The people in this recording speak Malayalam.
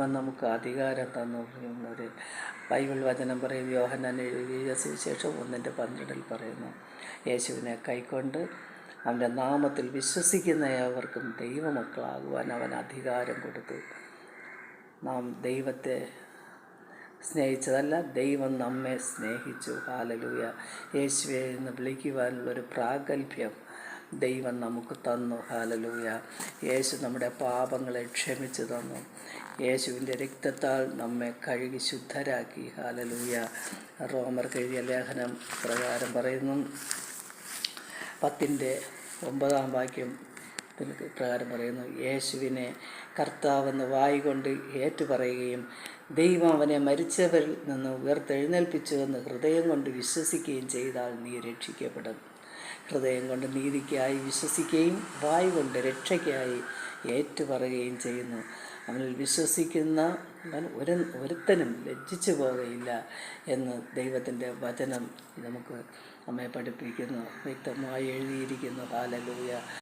ദൈവം നമുക്ക് അധികാരം തന്നു. ഒരു ബൈബിൾ വചനം പറയും, യോഹന്നാൻ എഴുതിയ സുവിശേഷം 1:12 പറയുന്നു, യേശുവിനെ കൈക്കൊണ്ട് അവൻ്റെ നാമത്തിൽ വിശ്വസിക്കുന്ന ഏവർക്കും ദൈവമക്കളാകുവാൻ അവൻ അധികാരം കൊടുത്തു. നാം ദൈവത്തെ സ്നേഹിച്ചതല്ല, ദൈവം നമ്മെ സ്നേഹിച്ചു. ഹല്ലേലൂയ. യേശുവേ എന്ന് വിളിക്കുവാനുള്ളൊരു പ്രാഗൽഭ്യം ദൈവം നമുക്ക് തന്നു. ഹല്ലേലൂയ. യേശു നമ്മുടെ പാപങ്ങളെ ക്ഷമിച്ചു തന്നു. യേശുവിൻ്റെ രക്തത്താൽ നമ്മെ കഴുകി ശുദ്ധരാക്കി. ഹല്ലേലൂയ. റോമർക്ക് എഴുതിയ ലേഖനം പ്രകാരം പറയുന്നു, 10:9 പ്രകാരം പറയുന്നു, യേശുവിനെ കർത്താവെന്ന് വായ്കൊണ്ട് ഏറ്റുപറയുകയും ദൈവം അവനെ മരിച്ചവരിൽ നിന്ന് ഉയർത്തെഴുന്നേൽപ്പിച്ചുവെന്ന് ഹൃദയം കൊണ്ട് വിശ്വസിക്കുകയും ചെയ്താൽ നീ രക്ഷിക്കപ്പെടും. ഹൃദയം കൊണ്ട് നീതിക്കായി വിശ്വസിക്കുകയും വായ് കൊണ്ട് രക്ഷയ്ക്കായി ഏറ്റുപറയുകയും ചെയ്യുന്നു. അവനിൽ വിശ്വസിക്കുന്ന ഒരുത്തനും ലജ്ജിച്ചു പോവുകയില്ല എന്ന് ദൈവത്തിൻ്റെ വചനം നമുക്ക് നമ്മെ പഠിപ്പിക്കുന്നു, വ്യക്തമായി എഴുതിയിരിക്കുന്നു. ഹല്ലേലൂയ.